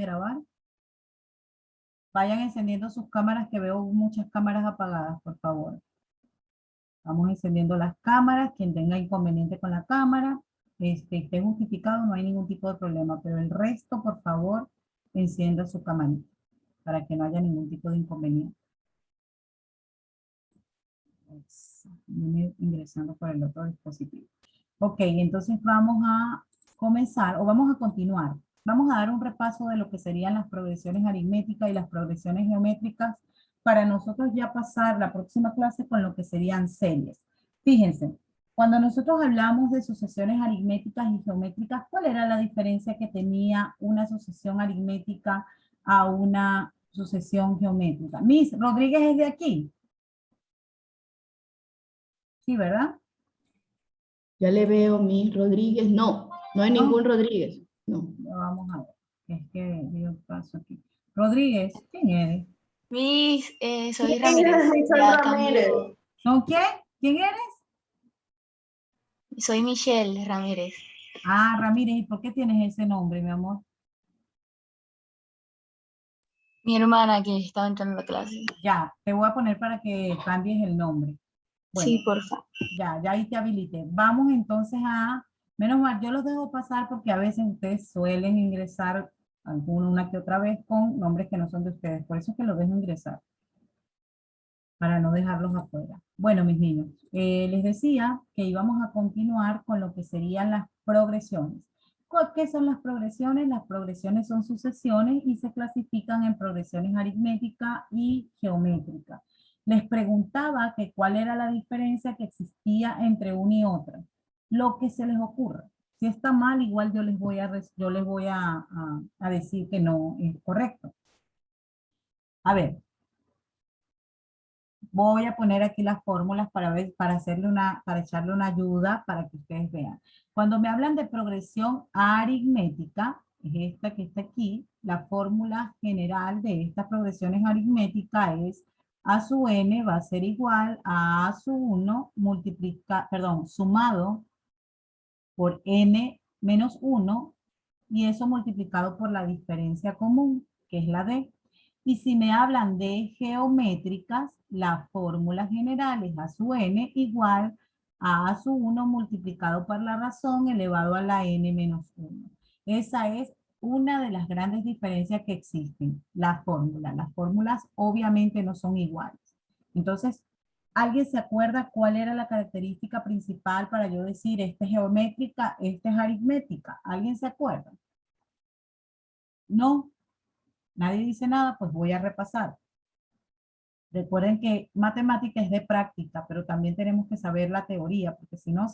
grabar. Vayan encendiendo sus cámaras, que veo muchas cámaras apagadas, por favor. Vamos encendiendo las cámaras. Quien tenga inconveniente con la cámara, esté justificado, no hay ningún tipo de problema. Pero el resto, por favor, encienda su camarita para que no haya ningún tipo de inconveniente. Viene ingresando por el otro dispositivo. Ok, entonces vamos a comenzar o vamos a continuar. Vamos a dar un repaso de lo que serían las progresiones aritméticas y las progresiones geométricas para nosotros ya pasar la próxima clase con lo que serían series. Fíjense, cuando nosotros hablamos de sucesiones aritméticas y geométricas, ¿cuál era la diferencia que tenía una sucesión aritmética a una sucesión geométrica? Miss Rodríguez es de aquí. Sí, ¿verdad? Ya le veo, Miss Rodríguez. No, no hay ningún Rodríguez. No. Vamos a ver. Es que dio paso aquí. Rodríguez, ¿quién eres? Miss, soy Sí, Ramírez. Michelle Ya Ramírez. cambió. ¿No quién? ¿Quién eres? Soy Michelle Ramírez. Ah, Ramírez, ¿y por qué tienes ese nombre, mi amor? Mi hermana que estaba entrando a la clase. Ya, te voy a poner para que cambies el nombre. Bueno, Sí, por favor. ya ahí te habilité. Vamos entonces a, menos mal, yo los dejo pasar porque a veces ustedes suelen ingresar una que otra vez con nombres que no son de ustedes. Por eso es que los dejo ingresar, para no dejarlos afuera. Bueno, mis niños, les decía que íbamos a continuar con lo que serían las progresiones. ¿Qué son las progresiones? Las progresiones son sucesiones y se clasifican en progresiones aritméticas y geométricas. Les preguntaba que cuál era la diferencia que existía entre una y otra. Lo que se les ocurra. Si está mal, igual yo les voy a decir que no es correcto. A ver, voy a poner aquí las fórmulas para ver, para echarle una ayuda para que ustedes vean. Cuando me hablan de progresión aritmética, es esta que está aquí, la fórmula general de estas progresiones aritméticas es a sub n va a ser igual a sub 1 sumado por n menos 1 y eso multiplicado por la diferencia común, que es la d. Y si me hablan de geométricas, la fórmula general es a sub n igual a sub 1 multiplicado por la razón elevado a la n menos 1. Esa es una de las grandes diferencias que existen, la fórmula. Las fórmulas obviamente no son iguales. Entonces, ¿alguien se acuerda cuál era la característica principal para yo decir esta es geométrica, esta es aritmética? ¿Alguien se acuerda? No. Nadie dice nada, pues voy a repasar. Recuerden que matemática es de práctica, pero también tenemos que saber la teoría, porque si no,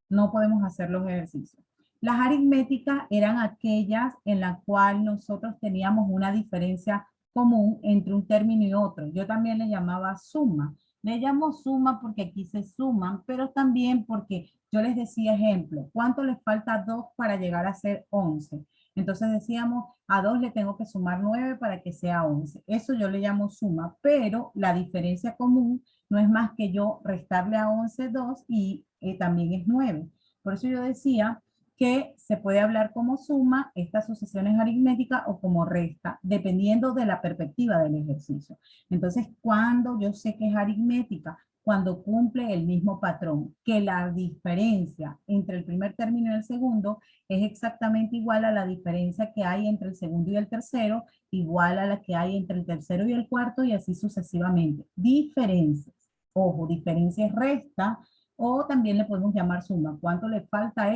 no podemos hacer los ejercicios. Las aritméticas eran aquellas en las cuales nosotros teníamos una diferencia común entre un término y otro. Yo también le llamaba suma. Le llamo suma porque aquí se suman, pero también porque yo les decía ejemplo, ¿cuánto les falta a 2 para llegar a ser 11? Entonces decíamos, a 2 le tengo que sumar 9 para que sea 11. Eso yo le llamo suma, pero la diferencia común no es más que yo restarle a 11 2 y también es 9. Por eso yo decía que se puede hablar como suma estas sucesiones aritméticas o como resta, dependiendo de la perspectiva del ejercicio. Entonces, cuando yo sé que es aritmética, cuando cumple el mismo patrón, que la diferencia entre el primer término y el segundo es exactamente igual a la diferencia que hay entre el segundo y el tercero, igual a la que hay entre el tercero y el cuarto y así sucesivamente. Diferencias. Ojo, diferencias resta, o también le podemos llamar suma. ¿Cuánto le falta?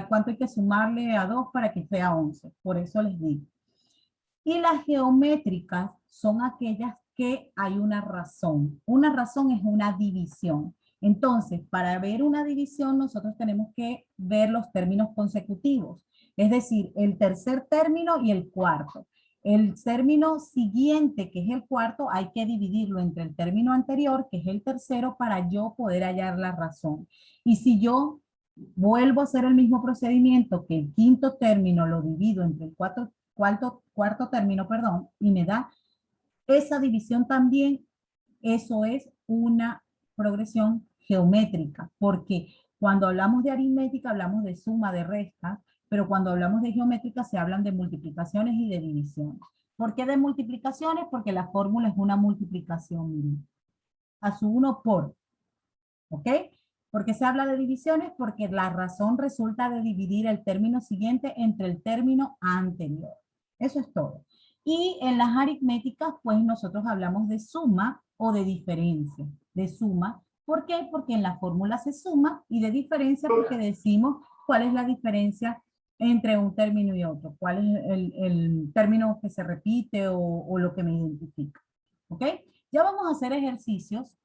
¿Cuánto hay que sumarle a 2 para que sea 11? Por eso les digo. Y las geométricas son aquellas que hay una razón. Una razón es una división. Entonces, para ver una división, nosotros tenemos que ver los términos consecutivos. Es decir, el tercer término y el cuarto. El término siguiente, que es el cuarto, hay que dividirlo entre el término anterior, que es el tercero, para yo poder hallar la razón. Y si yo vuelvo a hacer el mismo procedimiento, que el quinto término lo divido entre el cuarto término, perdón, y me da esa división también, eso es una progresión geométrica, porque cuando hablamos de aritmética hablamos de suma, de resta, pero cuando hablamos de geométrica se hablan de multiplicaciones y de divisiones. ¿Por qué de multiplicaciones? Porque la fórmula es una multiplicación, miren. A su 1 por, ¿ok? ¿Por qué se habla de divisiones? Porque la razón resulta de dividir el término siguiente entre el término anterior. Eso es todo. Y en las aritméticas, pues nosotros hablamos de suma o de diferencia. De suma. ¿Por qué? Porque en la fórmula se suma, y de diferencia porque decimos cuál es la diferencia entre un término y otro. ¿Cuál es el término que se repite o lo que me identifica? ¿Ok? Ya vamos a hacer ejercicios.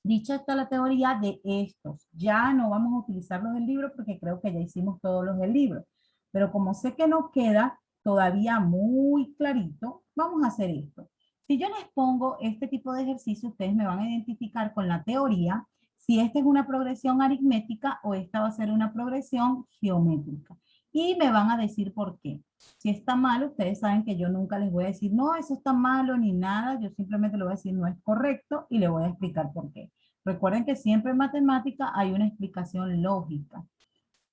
Dicha está la teoría de estos. Ya no vamos a utilizar los del libro porque creo que ya hicimos todos los del libro. Pero como sé que nos queda todavía muy clarito, vamos a hacer esto. Si yo les pongo este tipo de ejercicio, ustedes me van a identificar con la teoría si esta es una progresión aritmética o esta va a ser una progresión geométrica. Y me van a decir por qué. Si está mal, ustedes saben que yo nunca les voy a decir, no, eso está malo ni nada. Yo simplemente le voy a decir, no es correcto, y le voy a explicar por qué. Recuerden que siempre en matemática hay una explicación lógica.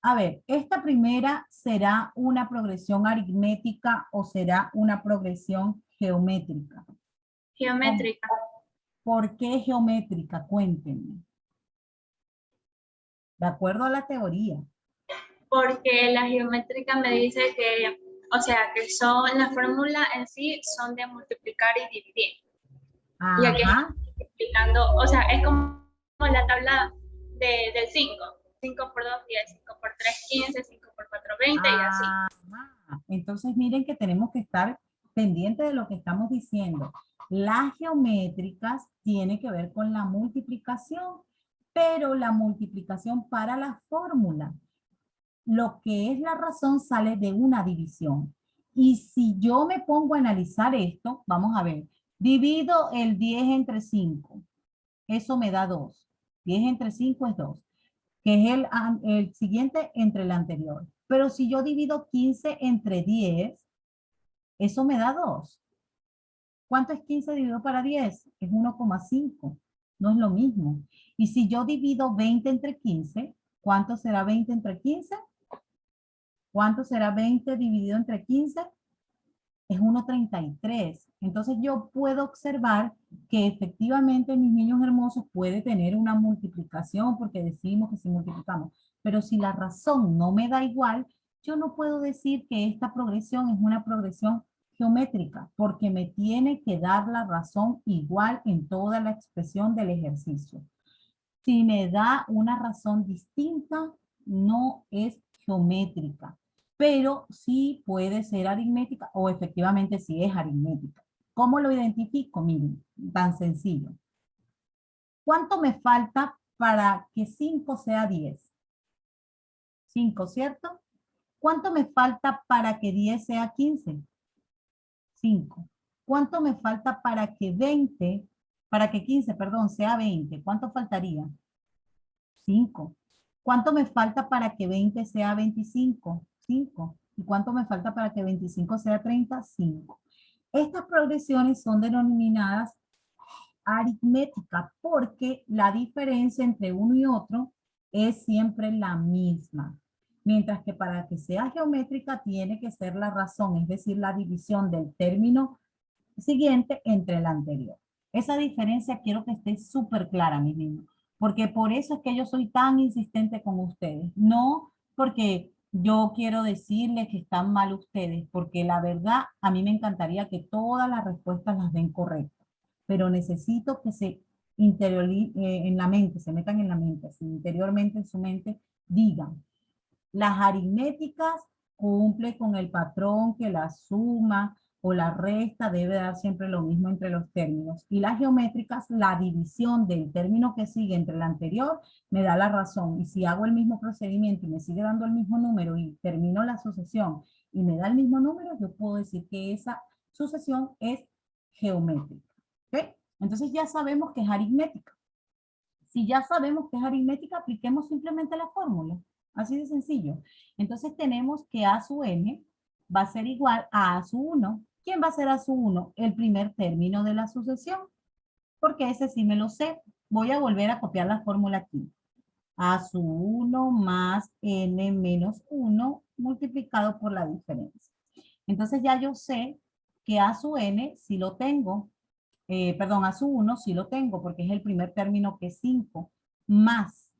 A ver, ¿esta primera será una progresión aritmética o será una progresión geométrica? Geométrica. ¿Por qué geométrica? Cuéntenme. De acuerdo a la teoría. Porque la geométrica me dice que, o sea, que son, la fórmula en sí son de multiplicar y dividir. Y aquí Ajá. estoy explicando, o sea, es como la tabla del 5. 5 por 2, 10, 5 por 3, 15, 5 por 4, 20 y así. Ajá. Entonces miren que tenemos que estar pendientes de lo que estamos diciendo. Las geométricas tienen que ver con la multiplicación, pero la multiplicación para la fórmula. Lo que es la razón sale de una división. Y si yo me pongo a analizar esto, vamos a ver, divido el 10 entre 5. Eso me da 2. 10 entre 5 es 2, que es el siguiente entre el anterior. Pero si yo divido 15 entre 10, eso me da 2. ¿Cuánto es 15 dividido para 10? Es 1,5. No es lo mismo. Y si yo divido 20 entre 15, ¿cuánto será 20 entre 15? ¿Cuánto será 20 dividido entre 15? Es 1,33. Entonces yo puedo observar que efectivamente, mis niños hermosos, puede tener una multiplicación porque decimos que si multiplicamos. Pero si la razón no me da igual, yo no puedo decir que esta progresión es una progresión geométrica porque me tiene que dar la razón igual en toda la expresión del ejercicio. Si me da una razón distinta, no es geométrica, pero sí puede ser aritmética o efectivamente sí es aritmética. ¿Cómo lo identifico? Miren, tan sencillo. ¿Cuánto me falta para que 5 sea 10? 5, ¿cierto? ¿Cuánto me falta para que 10 sea 15? 5. ¿Cuánto me falta para que 15, perdón, sea 20? ¿Cuánto faltaría? 5. ¿Cuánto me falta para que 20 sea 25? 5. ¿Y cuánto me falta para que 25 sea 30? 5. Estas progresiones son denominadas aritméticas porque la diferencia entre uno y otro es siempre la misma. Mientras que para que sea geométrica tiene que ser la razón, es decir, la división del término siguiente entre el anterior. Esa diferencia quiero que esté súper clara, mis niños, porque por eso es que yo soy tan insistente con ustedes. No porque yo quiero decirles que están mal ustedes, porque la verdad a mí me encantaría que todas las respuestas las den correctas, pero necesito que se en la mente, se metan en la mente, así, interiormente en su mente, digan, las aritméticas cumple con el patrón que la suma o la resta debe dar siempre lo mismo entre los términos. Y las geométricas, la división del término que sigue entre el anterior me da la razón. Y si hago el mismo procedimiento y me sigue dando el mismo número y termino la sucesión y me da el mismo número, yo puedo decir que esa sucesión es geométrica. ¿Ok? Entonces ya sabemos que es aritmética. Si ya sabemos que es aritmética, apliquemos simplemente la fórmula. Así de sencillo. Entonces tenemos que A sub n va a ser igual a sub 1. ¿Quién va a ser A sub 1? El primer término de la sucesión. Porque ese sí me lo sé. Voy a volver a copiar la fórmula aquí. A sub 1 más n menos 1 multiplicado por la diferencia. Entonces ya yo sé que a su n sí lo tengo, perdón, a su 1 sí lo tengo porque es el primer término que es 5, más,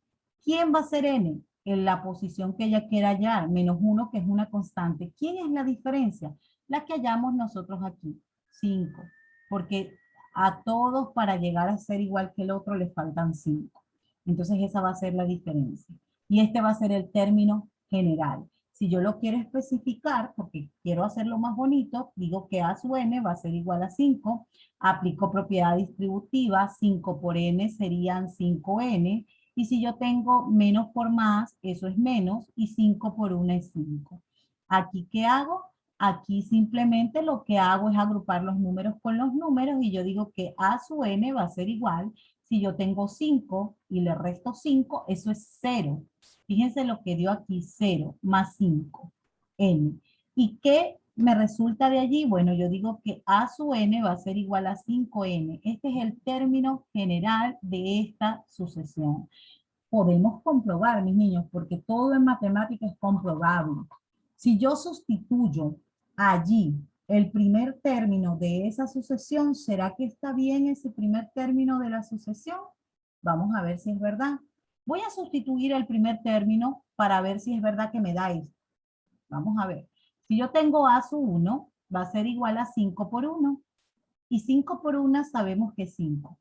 ¿quién va a ser n? En la posición que ella quiera hallar, menos 1 que es una constante. ¿Quién es la diferencia? La que hallamos nosotros aquí, 5, porque a todos para llegar a ser igual que el otro les faltan 5. Entonces esa va a ser la diferencia. Y este va a ser el término general. Si yo lo quiero especificar, porque quiero hacerlo más bonito, digo que a su n va a ser igual a 5, aplico propiedad distributiva, 5 por n serían 5n, y si yo tengo menos por más, eso es menos, y 5 por 1 es 5. Aquí, ¿qué hago? Aquí simplemente lo que hago es agrupar los números con los números, y yo digo que a su n va a ser igual. Si yo tengo 5 y le resto 5, eso es 0. Fíjense lo que dio aquí, 0 más 5, n. ¿Y qué me resulta de allí? Bueno, yo digo que a su n va a ser igual a 5n. Este es el término general de esta sucesión. Podemos comprobar, mis niños, porque todo en matemática es comprobable. Si yo sustituyo allí el primer término de esa sucesión, ¿será que está bien ese primer término de la sucesión? Vamos a ver si es verdad. Voy a sustituir el primer término para ver si es verdad que me da esto. Vamos a ver. Si yo tengo a su 1, va a ser igual a 5 por 1. Y 5 por 1 sabemos que es 5.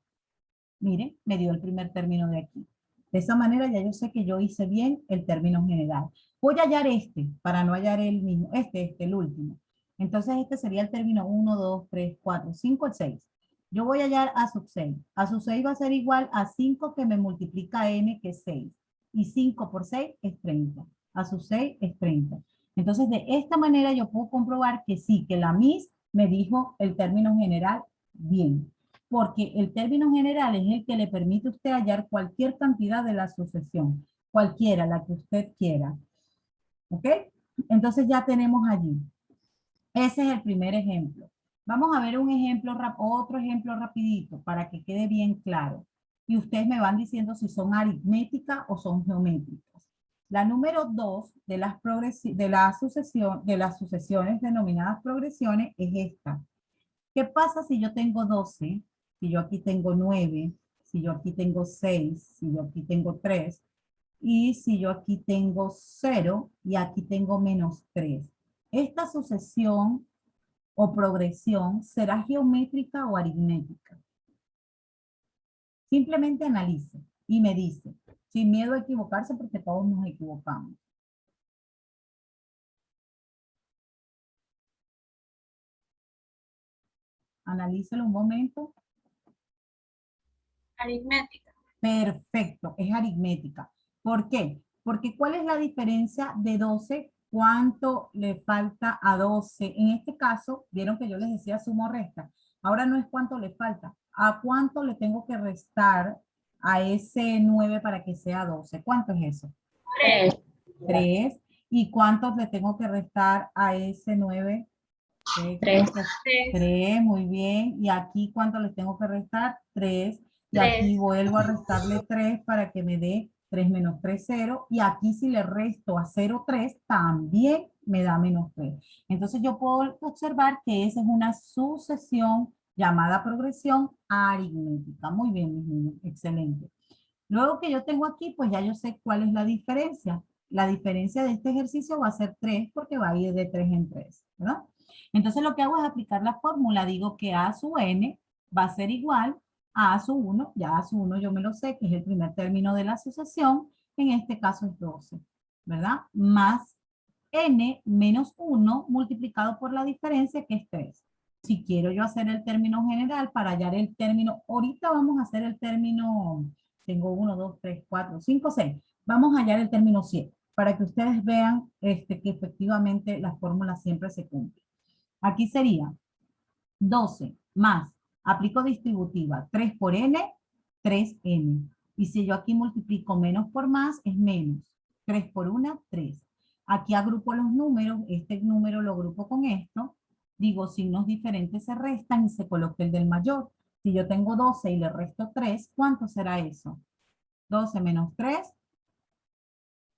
Miren, me dio el primer término de aquí. De esa manera ya yo sé que yo hice bien el término general. Voy a hallar este, para no hallar el mismo, el último. Entonces este sería el término 1, 2, 3, 4, 5, el 6. Yo voy a hallar a sub 6. A sub 6 va a ser igual a 5 que me multiplica n, que es 6. Y 5 por 6 es 30. A sub 6 es 30. Entonces de esta manera yo puedo comprobar que sí, que la MIS me dijo el término general bien. Porque el término general es el que le permite a usted hallar cualquier cantidad de la sucesión, cualquiera, la que usted quiera. ¿Ok? Entonces ya tenemos allí. Ese es el primer ejemplo. Vamos a ver un ejemplo, otro ejemplo rapidito para que quede bien claro. Y ustedes me van diciendo si son aritméticas o son geométricas. La número 2 de las sucesiones denominadas progresiones es esta. ¿Qué pasa si yo tengo 12? Si yo aquí tengo 9, si yo aquí tengo 6, si yo aquí tengo 3, y si yo aquí tengo 0 y aquí tengo menos 3. Esta sucesión o progresión será geométrica o aritmética. Simplemente analice y me dice, sin miedo a equivocarse porque todos nos equivocamos. Analícelo un momento. Aritmética. Perfecto, es aritmética. ¿Por qué? Porque ¿cuál es la diferencia de 12? ¿Cuánto le falta a 12? En este caso, vieron que yo les decía suma o resta. Ahora no es cuánto le falta. ¿A cuánto le tengo que restar a ese 9 para que sea 12? ¿Cuánto es eso? 3. 3. ¿Y cuántos le tengo que restar a ese 9? 3. 3, muy bien. ¿Y aquí cuánto le tengo que restar? 3. Y aquí 3. vuelvo a restarle 3 para que me dé 3 menos 3, 0. Y aquí si le resto a 0, 3, también me da menos 3. Entonces yo puedo observar que esa es una sucesión llamada progresión aritmética. Muy bien, mis niños. Excelente. Luego que yo tengo aquí, pues ya yo sé cuál es la diferencia. La diferencia de este ejercicio va a ser 3 porque va a ir de 3 en 3, ¿verdad? Entonces lo que hago es aplicar la fórmula. Digo que a su n va a ser igual a su 1. Ya a su 1 yo me lo sé, que es el primer término de la sucesión. En este caso es 12, ¿verdad? Más n menos 1 multiplicado por la diferencia, que es 3. Si quiero yo hacer el término general para hallar el término, ahorita vamos a hacer el término, tengo 1, 2, 3, 4, 5, 6. Vamos a hallar el término 7 para que ustedes vean que efectivamente la fórmula siempre se cumple. Aquí sería 12 más, aplico distributiva, 3 por n, 3n. Y si yo aquí multiplico menos por más, es menos. 3 por 1, 3. Aquí agrupo los números, este número lo agrupo con esto. Digo, signos diferentes se restan y se coloca el del mayor. Si yo tengo 12 y le resto 3, ¿cuánto será eso? 12 menos 3,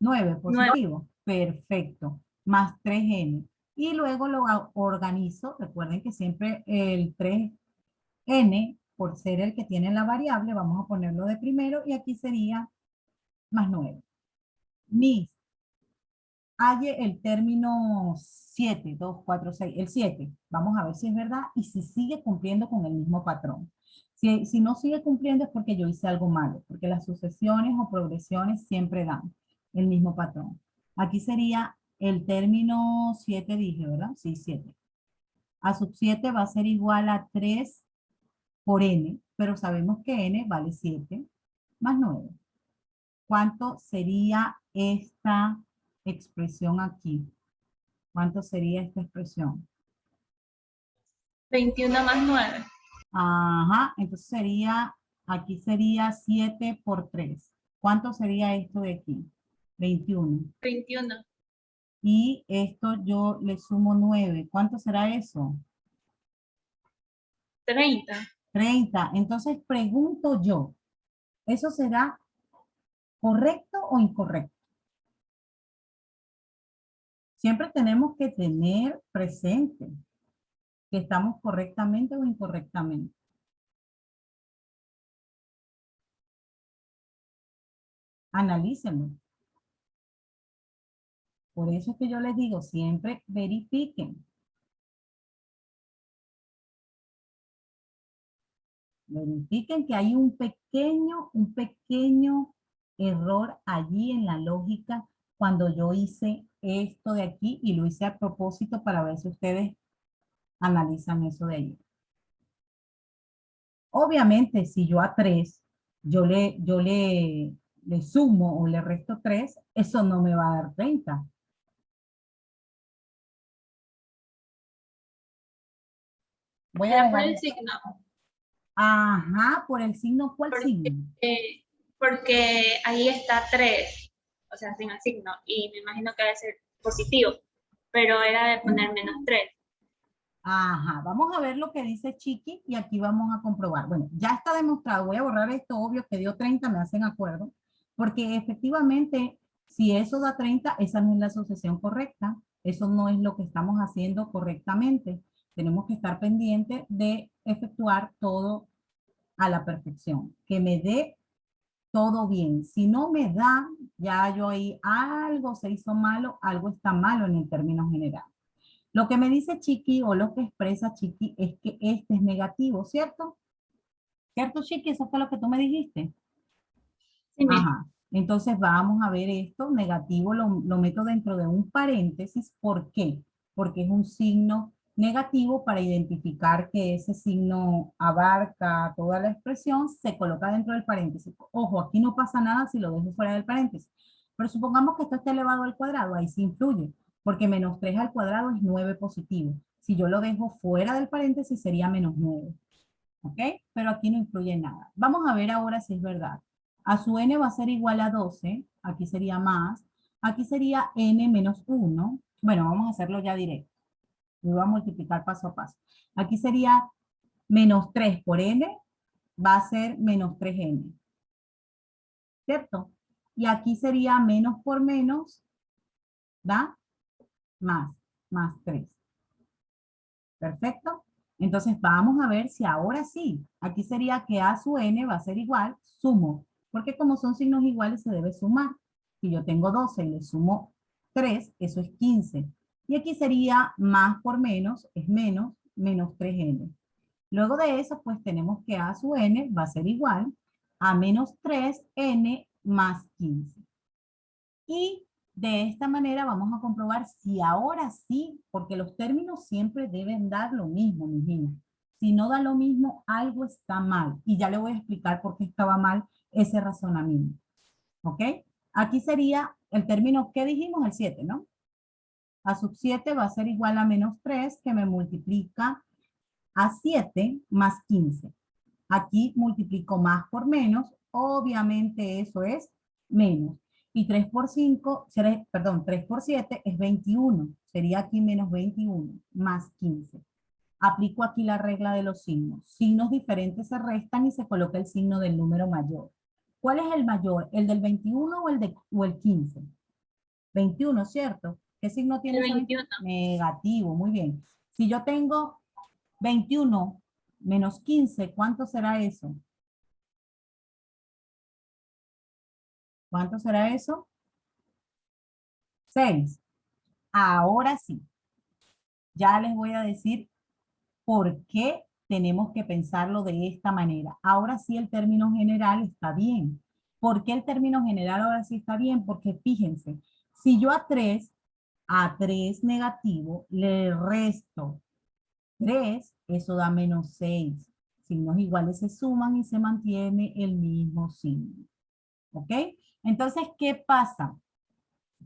9, 9. positivo. Perfecto. más 3n. Y luego lo organizo. Recuerden que siempre el 3n, por ser el que tiene la variable, vamos a ponerlo de primero y aquí sería más 9. Mis, halle el término 7, 2, 4, 6, el 7. Vamos a ver si es verdad y si sigue cumpliendo con el mismo patrón. Si no sigue cumpliendo es porque yo hice algo malo, porque las sucesiones o progresiones siempre dan el mismo patrón. Aquí sería el término 7, dije, ¿verdad? Sí, 7. A sub 7 va a ser igual a 3 por n, pero sabemos que n vale 7 más 9. ¿Cuánto sería esta expresión aquí? ¿Cuánto sería esta expresión? 21 más 9. Ajá, entonces sería, aquí sería 7 por 3. ¿Cuánto sería esto de aquí? 21. 21. Y esto yo le sumo 9. ¿Cuánto será eso? 30. 30. Entonces pregunto yo, ¿eso será correcto o incorrecto? Siempre tenemos que tener presente que estamos correctamente o incorrectamente. Analícenlo. Por eso es que yo les digo, siempre verifiquen. Verifiquen que hay un pequeño error allí en la lógica cuando yo hice esto de aquí y lo hice a propósito para ver si ustedes analizan eso de ahí. Obviamente, si yo a 3, le sumo o le resto 3, eso no me va a dar 30. Voy a Era por dejar. el signo. Ajá, por el signo, ¿cuál signo? Porque ahí está 3, o sea, sin el signo, y me imagino que debe ser positivo, pero era de poner menos 3. Ajá, vamos a ver lo que dice Chiqui y aquí vamos a comprobar. Bueno, ya está demostrado, voy a borrar esto, obvio que dio 30, me hacen acuerdo, porque efectivamente, si eso da 30, esa no es la asociación correcta, eso no es lo que estamos haciendo correctamente. Tenemos que estar pendientes de efectuar todo a la perfección, que me dé todo bien. Si no me da, ya yo ahí algo se hizo malo, algo está malo en el término general. Lo que me dice Chiqui o lo que expresa Chiqui es que este es negativo, ¿cierto? ¿Cierto, Chiqui? Eso fue lo que tú me dijiste. Sí, Ajá. Entonces vamos a ver esto, negativo lo meto dentro de un paréntesis. ¿Por qué? Porque es un signo negativo para identificar que ese signo abarca toda la expresión, se coloca dentro del paréntesis. Ojo, aquí no pasa nada si lo dejo fuera del paréntesis. Pero supongamos que esto esté elevado al cuadrado, ahí sí influye, porque menos 3 al cuadrado es 9 positivo. Si yo lo dejo fuera del paréntesis sería menos 9. ¿Ok? Pero aquí no influye nada. Vamos a ver ahora si es verdad. A su n va a ser igual a 12, aquí sería más, aquí sería n menos 1. Bueno, vamos a hacerlo ya directo. Lo voy a multiplicar paso a paso. Aquí sería menos 3 por n, va a ser menos 3n. ¿Cierto? Y aquí sería menos por menos, ¿da? Más 3. ¿Perfecto? Entonces vamos a ver si ahora sí. Aquí sería que a su n va a ser igual, sumo. Porque como son signos iguales se debe sumar. Si yo tengo 12 y le sumo 3, eso es 15. Y aquí sería más por menos, es menos 3n. Luego de eso, pues tenemos que a su n va a ser igual a menos 3n más 15. Y de esta manera vamos a comprobar si ahora sí, porque los términos siempre deben dar lo mismo, mis niños. Si no da lo mismo, algo está mal. Y ya le voy a explicar por qué estaba mal ese razonamiento. ¿Ok? Aquí sería el término que dijimos, el 7, ¿no? A sub 7 va a ser igual a menos 3, que me multiplica a 7 más 15. Aquí multiplico más por menos, obviamente eso es menos. Y 3 por 5, perdón, 3 por 7 es 21. Sería aquí menos 21, más 15. Aplico aquí la regla de los signos. Signos diferentes se restan y se coloca el signo del número mayor. ¿Cuál es el mayor? ¿El del 21 o el 15? 21, ¿cierto? ¿Qué signo tiene El ese 21. Negativo, muy bien. Si yo tengo 21 menos 15, ¿cuánto será eso? ¿Cuánto será eso? 6. Ahora sí, ya les voy a decir por qué tenemos que pensarlo de esta manera. Ahora sí el término general está bien. ¿Por qué el término general ahora sí está bien? Porque fíjense, si yo a 3 negativo, le resto 3, eso da menos 6. Signos iguales se suman y se mantiene el mismo signo. ¿Ok? Entonces, ¿qué pasa?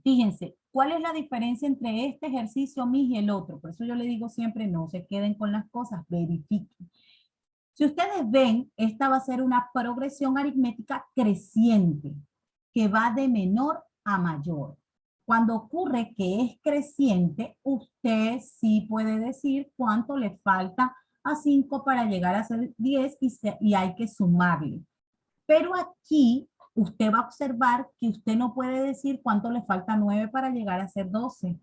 Fíjense, ¿cuál es la diferencia entre este ejercicio MIS y el otro? Por eso yo le digo siempre, no se queden con las cosas, verifiquen. Si ustedes ven, esta va a ser una progresión aritmética creciente, que va de menor a mayor. Cuando ocurre que es creciente, usted sí puede decir cuánto le falta a 5 para llegar a ser 10 y hay que sumarle. Pero aquí usted va a observar que usted no puede decir cuánto le falta 9 para llegar a ser 12.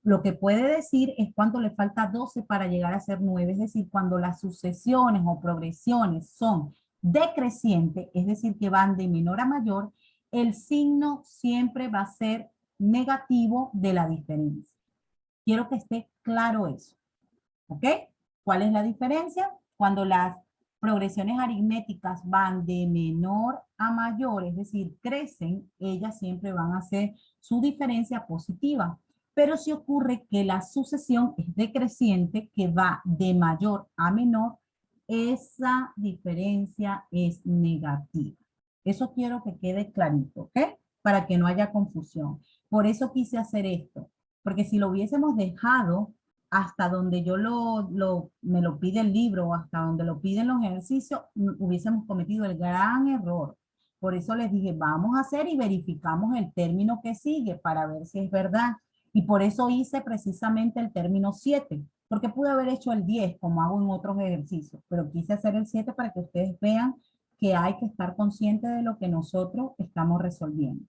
Lo que puede decir es cuánto le falta 12 para llegar a ser 9. Es decir, cuando las sucesiones o progresiones son decrecientes, es decir, que van de menor a mayor, el signo siempre va a ser negativo de la diferencia. Quiero que esté claro eso. ¿Ok? ¿Cuál es la diferencia? Cuando las progresiones aritméticas van de menor a mayor, es decir, crecen, ellas siempre van a hacer su diferencia positiva. Pero si ocurre que la sucesión es decreciente, que va de mayor a menor, esa diferencia es negativa. Eso quiero que quede clarito, ¿ok? Para que no haya confusión. Por eso quise hacer esto, porque si lo hubiésemos dejado hasta donde yo me lo pide el libro o hasta donde lo piden los ejercicios, hubiésemos cometido el gran error. Por eso les dije, vamos a hacer y verificamos el término que sigue para ver si es verdad. Y por eso hice precisamente el término 7, porque pude haber hecho el 10 como hago en otros ejercicios, pero quise hacer el 7 para que ustedes vean que hay que estar conscientes de lo que nosotros estamos resolviendo.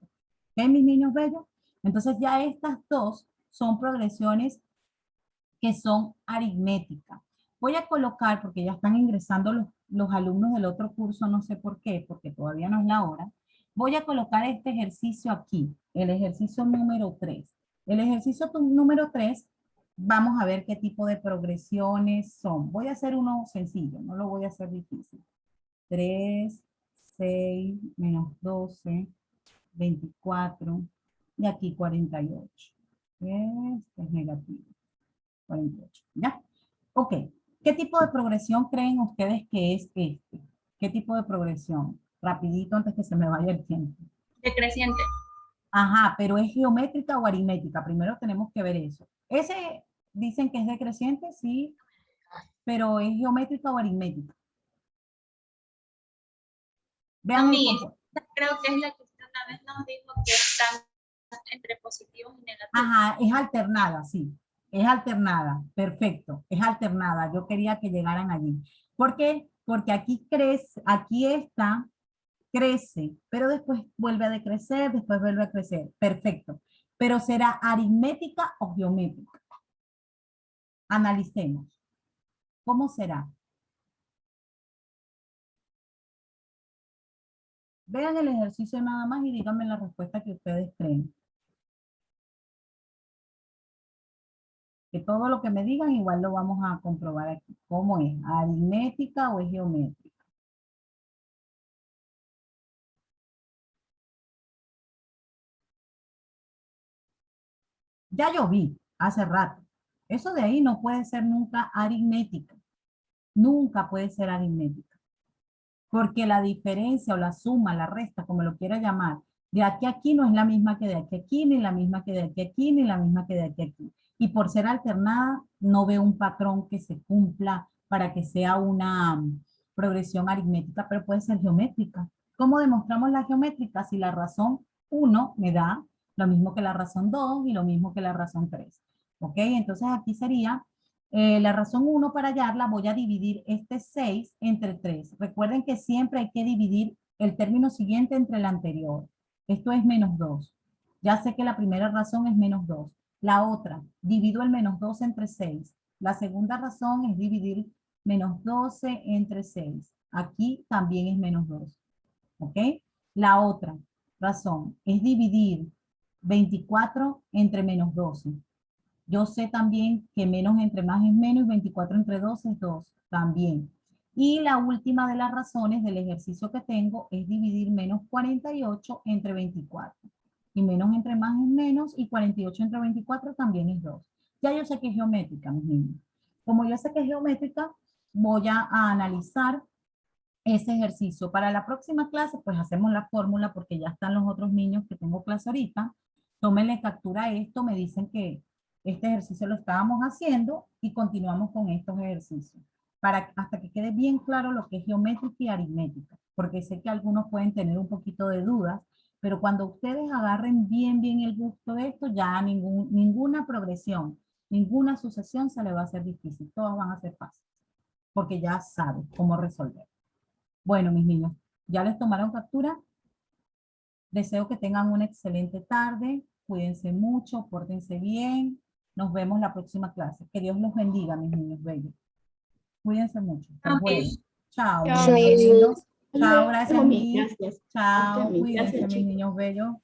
¿Ok, mis niños bellos? Entonces ya estas dos son progresiones que son aritméticas. Voy a colocar, porque ya están ingresando los alumnos del otro curso, no sé por qué, porque todavía no es la hora. Voy a colocar este ejercicio aquí, el ejercicio número 3. El ejercicio número 3, vamos a ver qué tipo de progresiones son. Voy a hacer uno sencillo, no lo voy a hacer difícil. 3, 6, menos 12, 24, y aquí 48. Este es negativo. 48, ¿ya? Ok, ¿qué tipo de progresión creen ustedes que es este? ¿Qué tipo de progresión? Rapidito antes que se me vaya el tiempo. Decreciente. Ajá, pero ¿es geométrica o aritmética? Primero tenemos que ver eso. Ese dicen que es decreciente, sí, pero ¿es geométrica o aritmética? Vean el Mami, comportamiento. creo que es la que usted una vez nos dijo que están entre positivos y negativos. Ajá, es alternada, sí. Es alternada, perfecto. Es alternada. Yo quería que llegaran allí. ¿Por qué? Porque aquí crece, aquí está, crece, pero después vuelve a decrecer, después vuelve a crecer. Perfecto. Pero ¿será aritmética o geométrica? Analicemos. ¿Cómo será? Vean el ejercicio nada más y díganme la respuesta que ustedes creen. Que todo lo que me digan igual lo vamos a comprobar aquí. ¿Cómo es? ¿Aritmética o es geométrica? Ya yo vi hace rato. Eso de ahí no puede ser nunca aritmética. Nunca puede ser aritmética. Porque la diferencia o la suma, la resta, como lo quiera llamar, de aquí a aquí no es la misma que de aquí a aquí, ni la misma que de aquí a aquí, ni la misma que de aquí a aquí. Y por ser alternada, no veo un patrón que se cumpla para que sea una progresión aritmética, pero puede ser geométrica. ¿Cómo demostramos la geométrica? Si la razón 1 me da lo mismo que la razón 2 y lo mismo que la razón 3. ¿Ok? Entonces aquí sería la razón 1 para hallarla, voy a dividir este 6 entre 3. Recuerden que siempre hay que dividir el término siguiente entre el anterior. Esto es menos 2. Ya sé que la primera razón es menos 2. La otra, divido el menos 12 entre 6. La segunda razón es dividir menos 12 entre 6. Aquí también es menos 2. ¿Ok? La otra razón es dividir 24 entre menos 12. Yo sé también que menos entre más es menos y 24 entre 12 es 2 también. Y la última de las razones del ejercicio que tengo es dividir menos 48 entre 24. Y menos entre más es menos y 48 entre 24 también es 2. Ya yo sé que es geométrica, mis niños. Como yo sé que es geométrica, voy a analizar ese ejercicio. Para la próxima clase, pues hacemos la fórmula porque ya están los otros niños que tengo clase ahorita. Tómenle captura a esto, me dicen que este ejercicio lo estábamos haciendo y continuamos con estos ejercicios. Hasta que quede bien claro lo que es geométrica y aritmética, porque sé que algunos pueden tener un poquito de dudas, pero cuando ustedes agarren bien el gusto de esto, ya ninguna progresión, ninguna sucesión se le va a hacer difícil, todas van a ser fáciles, porque ya saben cómo resolver. Bueno, mis niños, ¿ya les tomaron captura? Deseo que tengan una excelente tarde. Cuídense mucho, pórtense bien. Nos vemos la próxima clase. Que Dios los bendiga, mis niños bellos. Cuídense mucho. Hasta luego. Chao, mis Chao, niños lindos. Hasta Chao, luego, gracias, Miss. Miss. Gracias. Chao, Ok, Miss. cuídense, Gracias, mis chicos. niños bellos.